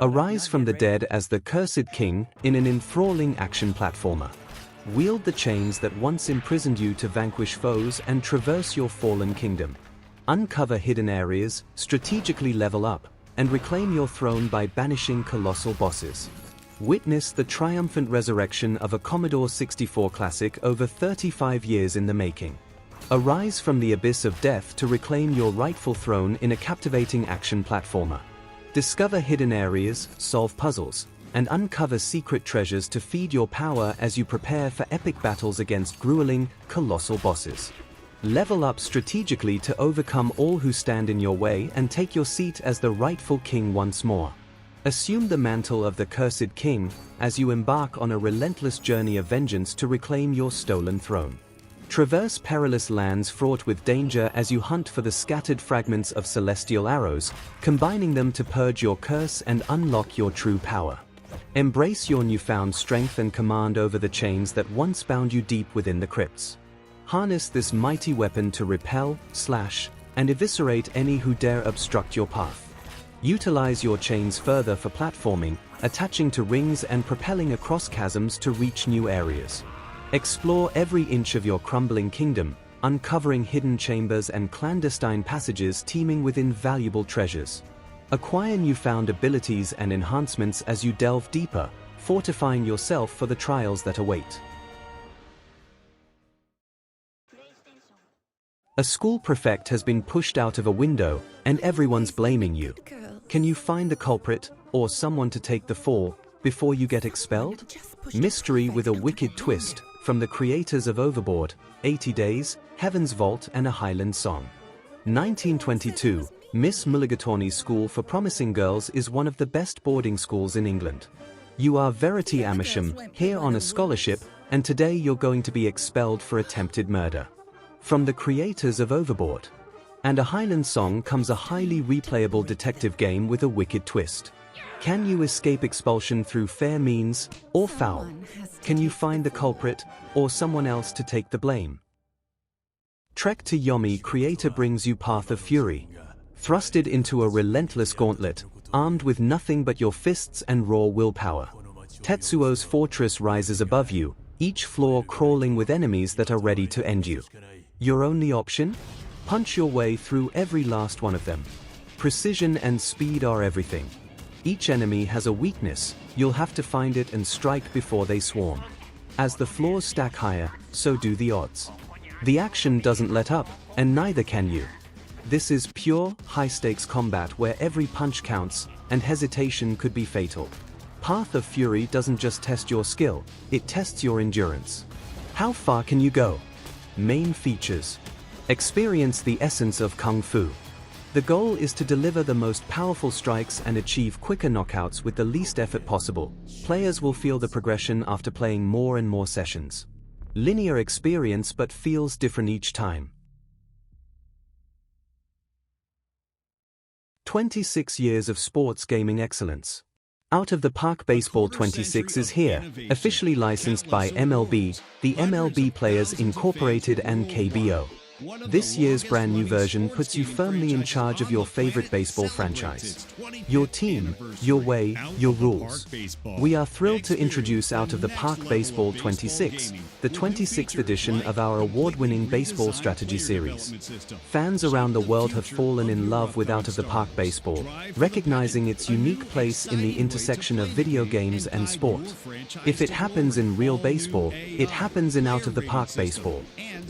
Arise from the dead as the Cursed King in an enthralling action platformer. Wield the chains that once imprisoned you to vanquish foes and traverse your fallen kingdom. Uncover hidden areas, strategically level up, and reclaim your throne by banishing colossal bosses. Witness the triumphant resurrection of a Commodore 64 classic over 35 years in the making. Arise from the abyss of death to reclaim your rightful throne in a captivating action platformer. Discover hidden areas, solve puzzles, and uncover secret treasures to feed your power as you prepare for epic battles against grueling, colossal bosses. Level up strategically to overcome all who stand in your way and take your seat as the rightful king once more. Assume the mantle of the Cursed King as you embark on a relentless journey of vengeance to reclaim your stolen throne. Traverse perilous lands fraught with danger as you hunt for the scattered fragments of celestial arrows, combining them to purge your curse and unlock your true power. Embrace your newfound strength and command over the chains that once bound you deep within the crypts. Harness this mighty weapon to repel, slash, and eviscerate any who dare obstruct your path. Utilize your chains further for platforming, attaching to rings and propelling across chasms to reach new areas. Explore every inch of your crumbling kingdom, uncovering hidden chambers and clandestine passages teeming with invaluable treasures. Acquire newfound abilities and enhancements as you delve deeper, fortifying yourself for the trials that await. A school prefect has been pushed out of a window, and everyone's blaming you. Can you find the culprit, or someone to take the fall, before you get expelled? Mystery with a wicked twist, from the creators of Overboard, 80 Days, Heaven's Vault and A Highland Song. 1922, Miss Mulligatawny's School for Promising Girls is one of the best boarding schools in England. You are Verity Amersham, here on a scholarship, and today you're going to be expelled for attempted murder. From the creators of Overboard and A Highland Song comes a highly replayable detective game with a wicked twist. Can you escape expulsion through fair means, or foul? Can you find the culprit, or someone else to take the blame? Trek to Yumia creator brings you Path of Fury. Thrusted into a relentless gauntlet, armed with nothing but your fists and raw willpower. Tetsuo's fortress rises above you, each floor crawling with enemies that are ready to end you. Your only option? Punch your way through every last one of them. Precision and speed are everything. Each enemy has a weakness, you'll have to find it and strike before they swarm. As the floors stack higher, so do the odds. The action doesn't let up, and neither can you. This is pure, high-stakes combat where every punch counts, and hesitation could be fatal. Path of Fury doesn't just test your skill, it tests your endurance. How far can you go? Main features. Experience the essence of Kung Fu. The goal is to deliver the most powerful strikes and achieve quicker knockouts with the least effort possible. Players will feel the progression after playing more and more sessions. Linear experience but feels different each time. 26 years of sports gaming excellence. Out of the Park Baseball 26 is here, officially licensed by MLB, the MLB Players Incorporated and KBO. This year's brand new version puts you firmly in charge of your favorite baseball franchise. Your team, your way, your rules. We are thrilled to introduce Out of the Park Baseball 26, the 26th edition of our award-winning baseball strategy series. Fans around the world have fallen in love with Out of the Park Baseball, recognizing its unique place in the intersection of video games and sport. If it happens in real baseball, it happens in Out of the Park Baseball.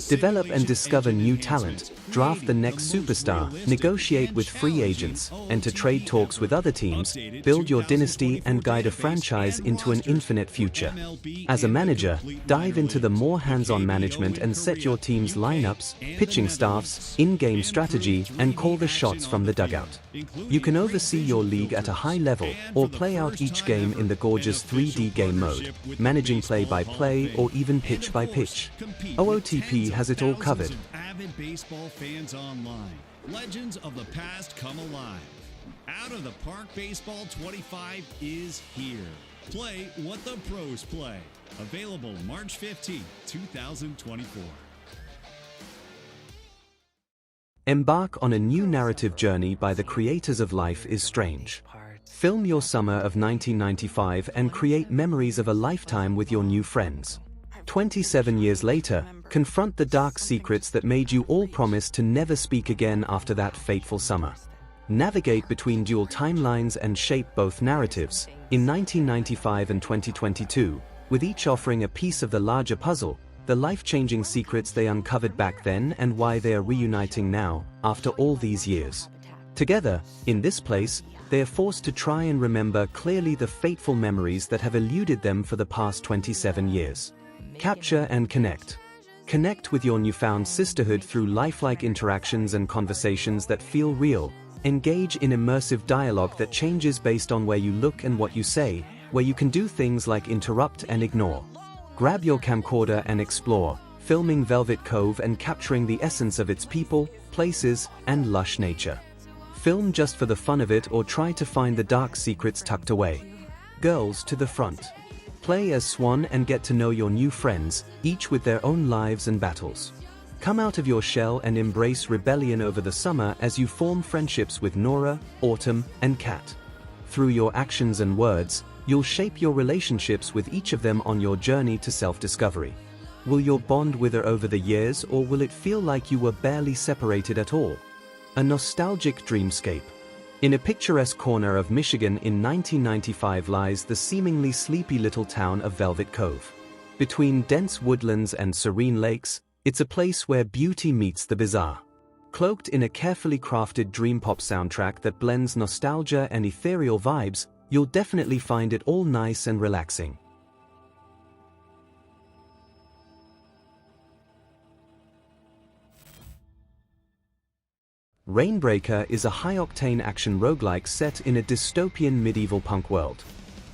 Develop and discover new talent, draft the next superstar, negotiate with free agents, enter trade talks with other teams, build your dynasty and guide a franchise into an infinite future. As a manager, dive into the more hands-on management and set your team's lineups, pitching staffs, in-game strategy, and call the shots from the dugout. You can oversee your league at a high level, or play out each game in the gorgeous 3D game mode, managing play-by-play or even pitch-by-pitch. OOTP has it all covered. Avid baseball fans online. Legends of the past come alive. Out of the Park Baseball 25 is here. Play what the pros play. Available March 15, 2024. Embark on a new narrative journey by the creators of Life is Strange. Film your summer of 1995 and create memories of a lifetime with your new friends. 27 years later, confront the dark secrets that made you all promise to never speak again after that fateful summer. Navigate between dual timelines and shape both narratives, in 1995 and 2022, with each offering a piece of the larger puzzle, the life-changing secrets they uncovered back then and why they are reuniting now, after all these years. Together, in this place, they are forced to try and remember clearly the fateful memories that have eluded them for the past 27 years. Capture and connect. Connect with your newfound sisterhood through lifelike interactions and conversations that feel real. Engage in immersive dialogue that changes based on where you look and what you say, where you can do things like interrupt and ignore. Grab your camcorder and explore, filming Velvet Cove and capturing the essence of its people, places, and lush nature. Film just for the fun of it or try to find the dark secrets tucked away. Girls to the front. Play as Swan and get to know your new friends, each with their own lives and battles. Come out of your shell and embrace rebellion over the summer as you form friendships with Nora, Autumn, and Kat. Through your actions and words, you'll shape your relationships with each of them on your journey to self-discovery. Will your bond wither over the years, or will it feel like you were barely separated at all? A nostalgic dreamscape. In a picturesque corner of Michigan in 1995 lies the seemingly sleepy little town of Velvet Cove. Between dense woodlands and serene lakes, it's a place where beauty meets the bizarre. Cloaked in a carefully crafted dream pop soundtrack that blends nostalgia and ethereal vibes, you'll definitely find it all nice and relaxing. Reignbreaker is a high-octane action roguelike set in a dystopian medieval punk world.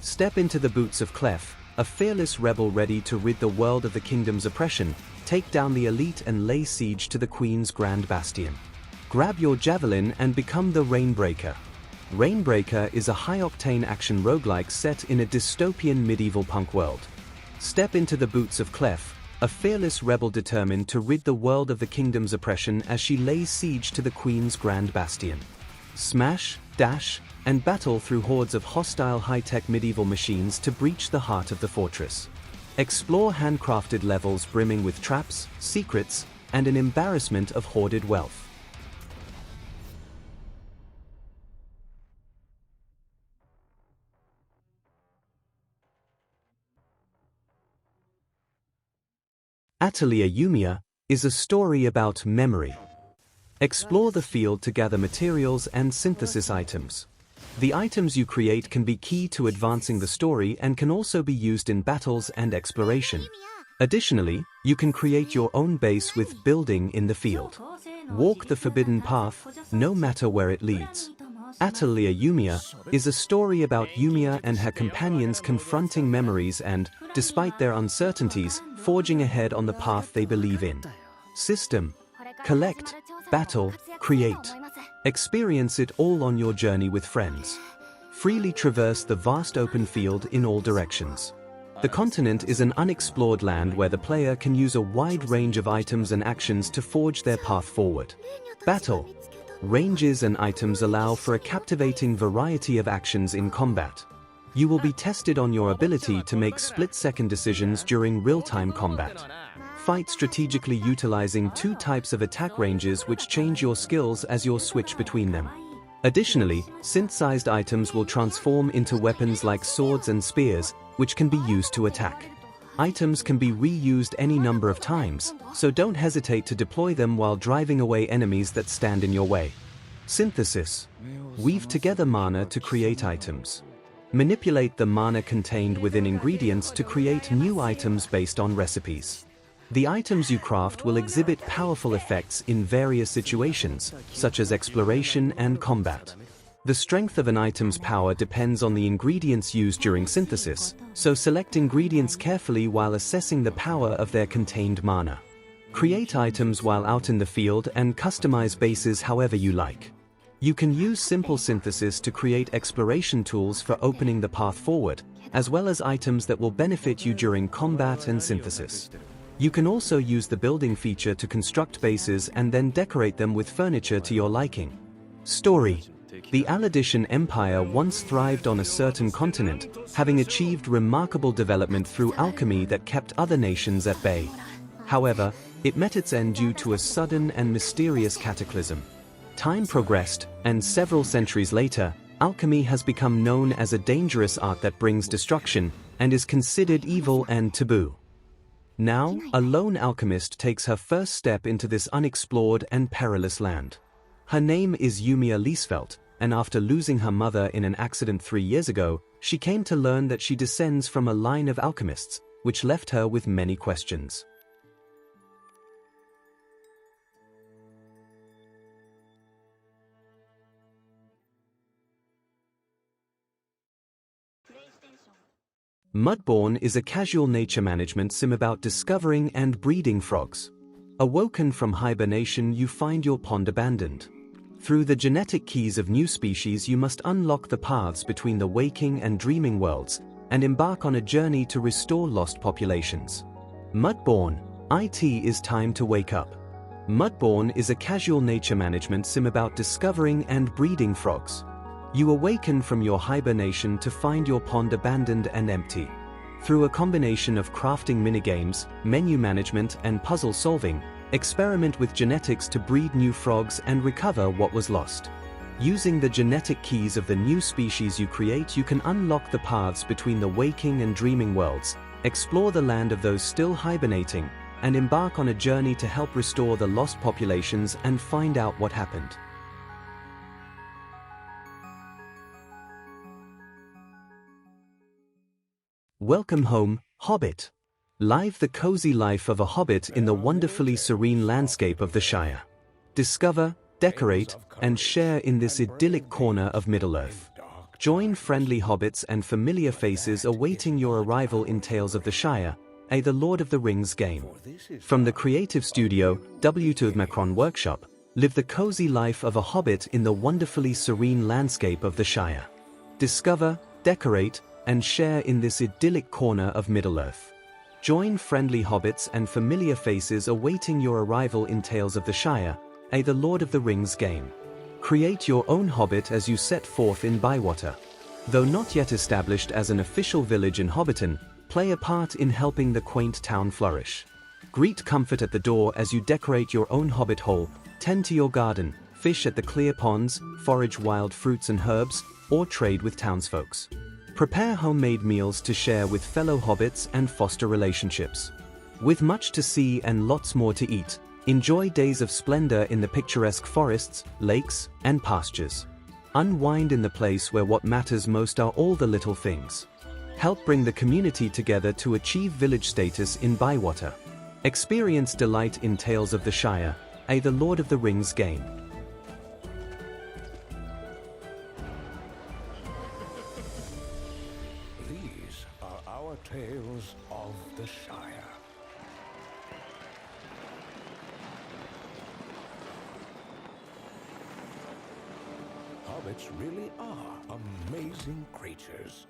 Step into the boots of Clef, a fearless rebel ready to rid the world of the kingdom's oppression, take down the elite and lay siege to the Queen's Grand Bastion. Grab your javelin and become the Reignbreaker. Reignbreaker is a high-octane action roguelike set in a dystopian medieval punk world. Step into the boots of Clef, a fearless rebel determined to rid the world of the kingdom's oppression as she lays siege to the Queen's Grand Bastion. Smash, dash, and battle through hordes of hostile high-tech medieval machines to breach the heart of the fortress. Explore handcrafted levels brimming with traps, secrets, and an embarrassment of hoarded wealth. Atelier Yumia is a story about memory. Explore the field to gather materials and synthesis items. The items you create can be key to advancing the story and can also be used in battles and exploration. Additionally, you can create your own base with building in the field. Walk the forbidden path, no matter where it leads. Atelier Yumia is a story about Yumia and her companions confronting memories and, despite their uncertainties, forging ahead on the path they believe in. System: collect, battle, create. Experience it all on your journey with friends. Freely traverse the vast open field in all directions. The continent is an unexplored land where the player can use a wide range of items and actions to forge their path forward. Battle: ranges and items allow for a captivating variety of actions in combat. You will be tested on your ability to make split-second decisions during real-time combat. Fight strategically utilizing two types of attack ranges which change your skills as you switch between them. Additionally, synthesized items will transform into weapons like swords and spears, which can be used to attack. Items can be reused any number of times, so don't hesitate to deploy them while driving away enemies that stand in your way. Synthesis: weave together mana to create items. Manipulate the mana contained within ingredients to create new items based on recipes. The items you craft will exhibit powerful effects in various situations, such as exploration and combat. The strength of an item's power depends on the ingredients used during synthesis, so select ingredients carefully while assessing the power of their contained mana. Create items while out in the field and customize bases however you like. You can use simple synthesis to create exploration tools for opening the path forward, as well as items that will benefit you during combat and synthesis. You can also use the building feature to construct bases and then decorate them with furniture to your liking. Story. The Aladician Empire once thrived on a certain continent, having achieved remarkable development through alchemy that kept other nations at bay. However, it met its end due to a sudden and mysterious cataclysm. Time progressed, and several centuries later, alchemy has become known as a dangerous art that brings destruction, and is considered evil and taboo. Now, a lone alchemist takes her first step into this unexplored and perilous land. Her name is Yumia Liesfeld, and after losing her mother in an accident 3 years ago, she came to learn that she descends from a line of alchemists, which left her with many questions. Mudborne is a casual nature management sim about discovering and breeding frogs. Awoken from hibernation, you find your pond abandoned. Through the genetic keys of new species, you must unlock the paths between the waking and dreaming worlds, and embark on a journey to restore lost populations. Mudborne, it is time to wake up. Mudborne is a casual nature management sim about discovering and breeding frogs. You awaken from your hibernation to find your pond abandoned and empty. Through a combination of crafting minigames, menu management, and puzzle solving, experiment with genetics to breed new frogs and recover what was lost. Using the genetic keys of the new species you create, you can unlock the paths between the waking and dreaming worlds, explore the land of those still hibernating, and embark on a journey to help restore the lost populations and find out what happened. Welcome home, Hobbit. Live the cozy life of a hobbit in the wonderfully serene landscape of the Shire. Discover, decorate, and share in this idyllic corner of Middle-earth. Join friendly hobbits and familiar faces awaiting your arrival in Tales of the Shire, a The Lord of the Rings game. From the creative studio, W2 Macron Workshop, live the cozy life of a hobbit in the wonderfully serene landscape of the Shire. Discover, decorate, and share in this idyllic corner of Middle-earth. Join friendly hobbits and familiar faces awaiting your arrival in Tales of the Shire, a The Lord of the Rings game. Create your own hobbit as you set forth in Bywater. Though not yet established as an official village in Hobbiton, play a part in helping the quaint town flourish. Greet comfort at the door as you decorate your own hobbit hole, tend to your garden, fish at the clear ponds, forage wild fruits and herbs, or trade with townsfolks. Prepare homemade meals to share with fellow hobbits and foster relationships. With much to see and lots more to eat, enjoy days of splendor in the picturesque forests, lakes, and pastures. Unwind in the place where what matters most are all the little things. Help bring the community together to achieve village status in Bywater. Experience delight in Tales of the Shire, a The Lord of the Rings game. These are our Tales of the Shire. Hobbits really are amazing creatures.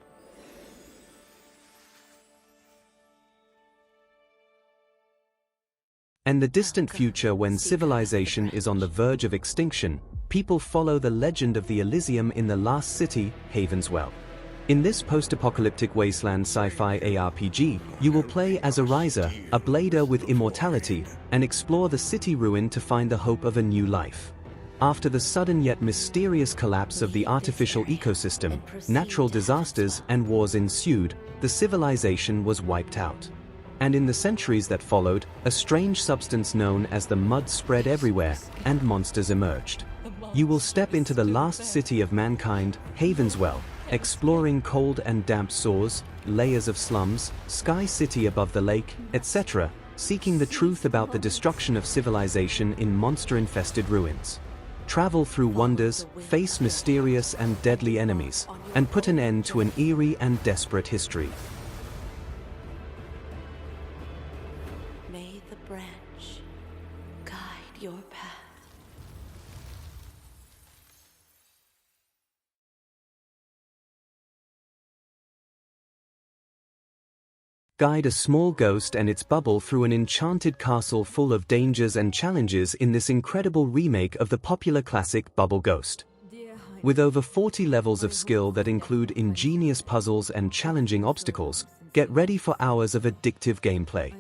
And the distant future, when civilization is on the verge of extinction, people follow the legend of the Elysium in the last city, Havenswell. In this post-apocalyptic wasteland sci-fi ARPG, you will play as a riser, a blader with immortality, and explore the city ruin to find the hope of a new life. After the sudden yet mysterious collapse of the artificial ecosystem, natural disasters and wars ensued, the civilization was wiped out. And in the centuries that followed, a strange substance known as the mud spread everywhere, and monsters emerged. You will step into the last city of mankind, Havenswell, exploring cold and damp sores, layers of slums, Sky City above the lake, etc., seeking the truth about the destruction of civilization in monster-infested ruins. Travel through wonders, face mysterious and deadly enemies, and put an end to an eerie and desperate history. May the branch guide your path. Guide a small ghost and its bubble through an enchanted castle full of dangers and challenges in this incredible remake of the popular classic Bubble Ghost. With over 40 levels of skill that include ingenious puzzles and challenging obstacles, get ready for hours of addictive gameplay.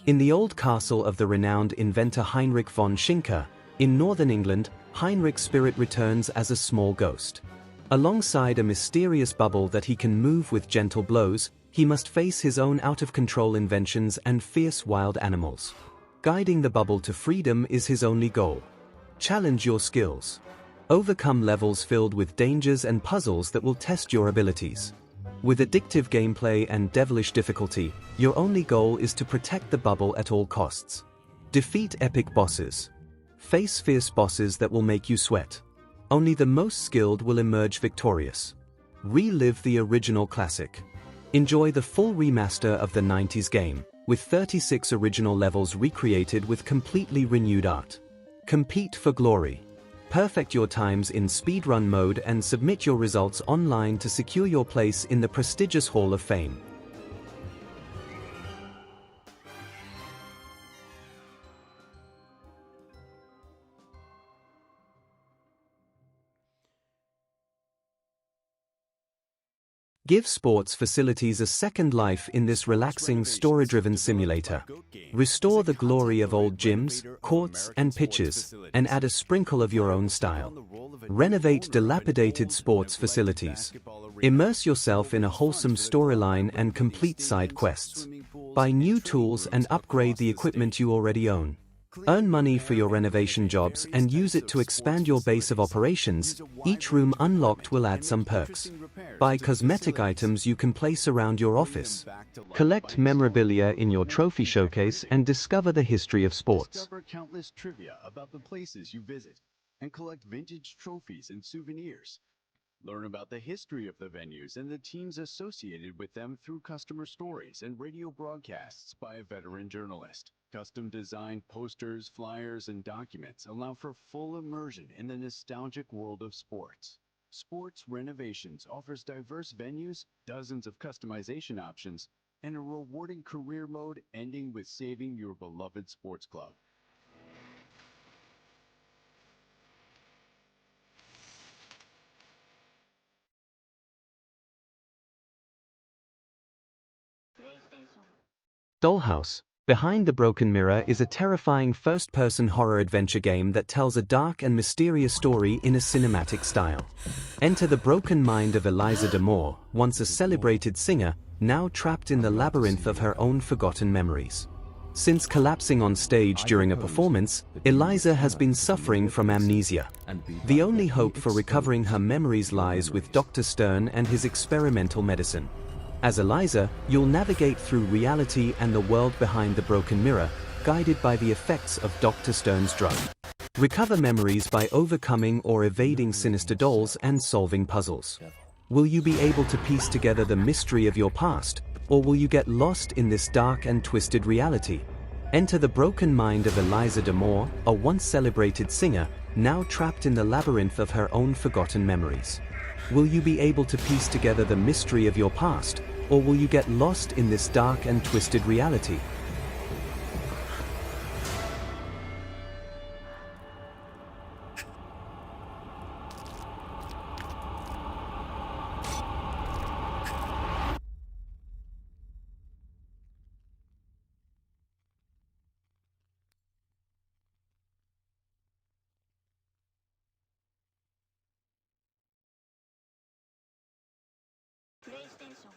In the old castle of the renowned inventor Heinrich von Schinker, in northern England, Heinrich's spirit returns as a small ghost. Alongside a mysterious bubble that he can move with gentle blows, he must face his own out-of-control inventions and fierce wild animals. Guiding the bubble to freedom is his only goal. Challenge your skills. Overcome levels filled with dangers and puzzles that will test your abilities. With addictive gameplay and devilish difficulty, your only goal is to protect the bubble at all costs. Defeat epic bosses. Face fierce bosses that will make you sweat. Only the most skilled will emerge victorious. Relive the original classic. Enjoy the full remaster of the 90s game, with 36 original levels recreated with completely renewed art. Compete for glory. Perfect your times in speedrun mode and submit your results online to secure your place in the prestigious Hall of Fame. Give sports facilities a second life in this relaxing story-driven simulator. Restore the glory of old gyms, courts, and pitches, and add a sprinkle of your own style. Renovate dilapidated sports facilities. Immerse yourself in a wholesome storyline and complete side quests. Buy new tools and upgrade the equipment you already own. Earn money for your renovation jobs and use it to expand your base of operations. Each room unlocked will add some perks. Buy cosmetic items you can place around your office. Collect memorabilia in your trophy showcase and discover the history of sports. Discover countless trivia about the places you visit and collect vintage trophies and souvenirs. Learn about the history of the venues and the teams associated with them through customer stories and radio broadcasts by a veteran journalist. Custom-designed posters, flyers, and documents allow for full immersion in the nostalgic world of sports. Sports Renovations offers diverse venues, dozens of customization options, and a rewarding career mode ending with saving your beloved sports club. Dollhouse. Behind the Broken Mirror is a terrifying first-person horror adventure game that tells a dark and mysterious story in a cinematic style. Enter the broken mind of Eliza D'Amour, once a celebrated singer, now trapped in the labyrinth of her own forgotten memories. Since collapsing on stage during a performance, Eliza has been suffering from amnesia. The only hope for recovering her memories lies with Dr. Stern and his experimental medicine. As Eliza, you'll navigate through reality and the world behind the broken mirror, guided by the effects of Dr. Stern's drug. Recover memories by overcoming or evading sinister dolls and solving puzzles. Will you be able to piece together the mystery of your past, or will you get lost in this dark and twisted reality? Enter the broken mind of Eliza D'Amour, a once celebrated singer, now trapped in the labyrinth of her own forgotten memories. Will you be able to piece together the mystery of your past, or will you get lost in this dark and twisted reality? PlayStation